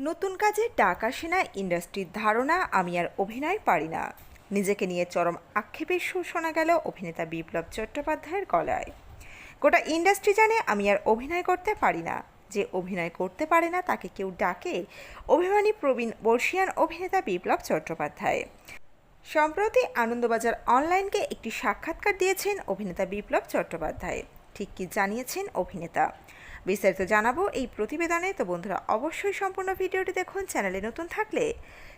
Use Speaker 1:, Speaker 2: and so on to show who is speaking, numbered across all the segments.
Speaker 1: নতুন কাজে ডাক আসে না ইন্ডাস্ট্রির ধারণা আমি আর অভিনয় পারি না। নিজেকে নিয়ে চরম আক্ষেপের সুর শোনা গেল অভিনেতা বিপ্লব চট্টোপাধ্যায়ের গলায়। গোটা ইন্ডাস্ট্রি জানে আমি আর অভিনয় করতে পারি না। যে অভিনয় করতে পারে না তাকে কেউ ডাকে অভিমানী প্রবীণ বর্ষিয়ান অভিনেতা বিপ্লব চট্টোপাধ্যায়। সম্প্রতি আনন্দবাজার অনলাইনকে একটি সাক্ষাৎকার দিয়েছেন অভিনেতা বিপ্লব চট্টোপাধ্যায়। ঠিক কি জানিয়েছেন অভিনেতা, বিস্তারিত জানাবো এই প্রতিবেদনে। তো বন্ধুরা, অবশ্যই সম্পূর্ণ ভিডিওটি দেখুন। চ্যানেলে নতুন থাকলে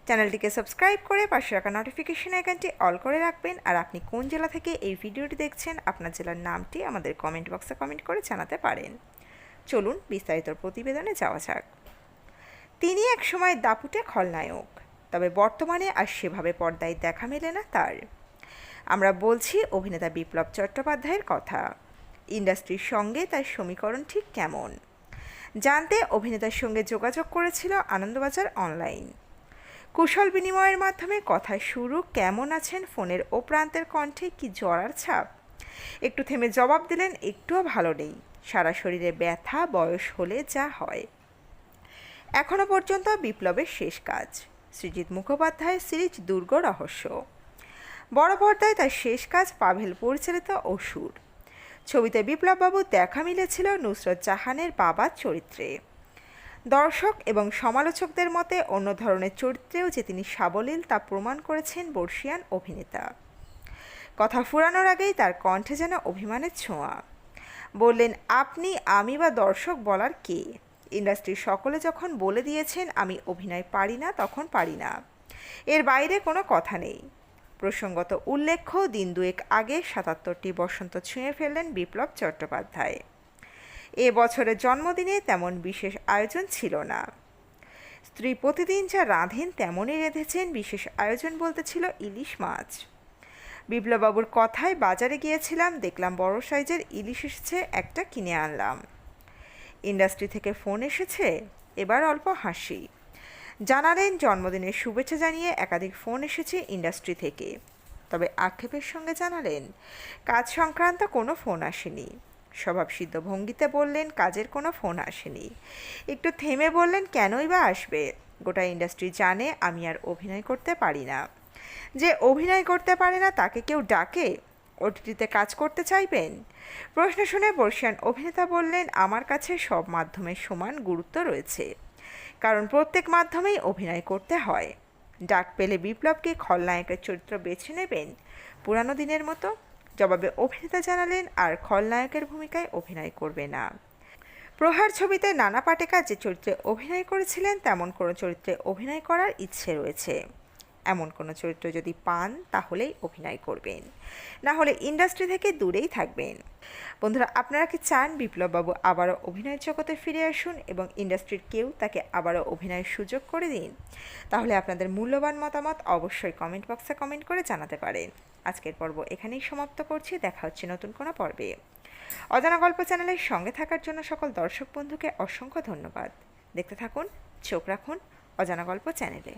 Speaker 1: চ্যানেলটিকে সাবস্ক্রাইব করে পাশে রাখা নোটিফিকেশন আইকনটি অল করে রাখবেন। আর আপনি কোন জেলা থেকে এই ভিডিওটি দেখছেন, আপনার জেলার নামটি আমাদের কমেন্ট বক্সে কমেন্ট করে জানাতে পারেন। চলুন বিস্তারিত প্রতিবেদনে যাওয়া যাক। তিনি একসময় দাপুটে খলনায়ক, তবে বর্তমানে আর সেভাবে পর্দায় দেখা মেলে না তার। আমরা বলছি অভিনেতা বিপ্লব চট্টোপাধ্যায়ের কথা। ইন্ডাস্ট্রির সঙ্গে তার সমীকরণ ঠিক কেমন জানতে অভিনেতার সঙ্গে যোগাযোগ করেছিল আনন্দবাজার অনলাইন। কুশল বিনিময়ের মাধ্যমে কথা শুরু। কেমন আছেন ফোনের ও প্রান্তের কণ্ঠে কি জড়ার ছাপ। একটু থেমে জবাব দিলেন, একটুও ভালো নেই, সারা শরীরে ব্যথা, বয়স হলে যা হয়। এখনও পর্যন্ত বিপ্লবের শেষ কাজ সৃজিত মুখোপাধ্যায়ের সিরিজ দুর্গ রহস্য। বড় পর্দায় তার শেষ কাজ পাভেল পরিচালিত অসুর। ছবিতে বিপ্লববাবু দেখা মিলেছিল নুসরত জাহানের বাবার চরিত্রে। দর্শক এবং সমালোচকদের মতে অন্য ধরনের চরিত্রেও যে তিনি সাবলীল তা প্রমাণ করেছেন বর্ষিয়ান অভিনেতা। কথা ফুরানোর আগেই তার কণ্ঠে যেন অভিমানের ছোঁয়া। বললেন, আপনি, আমি বা দর্শক বলার কে? ইন্ডাস্ট্রির সকলে যখন বলে দিয়েছেন আমি অভিনয় পারি না, তখন পারি না, এর বাইরে কোনো কথা নেই। প্রসঙ্গত উল্লেখ্য, দিন দুয়েক আগে ৭৭টি বসন্ত ছুঁয়ে ফেললেন বিপ্লব চট্টোপাধ্যায়। এ বছরের জন্মদিনে তেমন বিশেষ আয়োজন ছিল না। স্ত্রী প্রতিদিন যা রাঁধেন তেমনই রেঁধেছেন। বিশেষ আয়োজন বলতে ছিল ইলিশ মাছ। বিপ্লববাবুর কথায় বাজারে গিয়েছিলাম, দেখলাম বড় সাইজের ইলিশ এসেছে, একটা কিনে আনলাম। ইন্ডাস্ট্রি থেকে ফোন এসেছে, এবার অল্প হাসি। জানালেন, জন্মদিনের শুভেচ্ছা জানিয়ে একাধিক ফোন এসেছে ইন্ডাস্ট্রি থেকে। তবে আক্ষেপের সঙ্গে জানালেন, কাজ সংক্রান্ত কোনো ফোন আসেনি। স্বভাবসিদ্ধ ভঙ্গিতে বললেন, কাজের কোনো ফোন আসেনি। একটু থেমে বললেন, কেনই বা আসবে? গোটা ইন্ডাস্ট্রি জানে আমি আর অভিনয় করতে পারি না। যে অভিনয় করতে পারে না তাকে কেউ ডাকে ওটিটিতে কাজ করতে চাইবেন? প্রশ্ন শুনে বর্ষিয়ান অভিনেতা বললেন, আমার কাছে সব মাধ্যমের সমান গুরুত্ব রয়েছে, কারণ প্রত্যেক মাধ্যমেই অভিনয় করতে হয়। ডাক পেলে বিপ্লবকে খলনায়কের চরিত্র বেছে নেবেন পুরানো দিনের মতো? জবাবে অভিনেতা জানালেন, আর খলনায়কের ভূমিকায় অভিনয় করবে না। প্রহার ছবিতে নানা পাটেকর যে চরিত্রে অভিনয় করেছিলেন তেমন কোনো চরিত্রে অভিনয় করার ইচ্ছে রয়েছে। এমন কোনো চরিত্র যদি পান তাহলেই অভিনয় করবেন, না হলে ইন্ডাস্ট্রি থেকে দূরেই থাকবেন। বন্ধুরা, আপনারা কি চান বিপ্লববাবু আবারও অভিনয় জগতে ফিরে আসুন এবং ইন্ডাস্ট্রির কেউ তাকে আবারও অভিনয়ের সুযোগ করে দিন? তাহলে আপনাদের মূল্যবান মতামত অবশ্যই কমেন্ট বক্সে কমেন্ট করে জানাতে পারেন। আজকের পর্ব এখানেই সমাপ্ত করছি। দেখা হচ্ছে নতুন কোনো পর্বে। অজানা গল্প চ্যানেলের সঙ্গে থাকার জন্য সকল দর্শক বন্ধুকে অসংখ্য ধন্যবাদ। দেখতে থাকুন, চোখ রাখুন অজানা গল্প চ্যানেলে।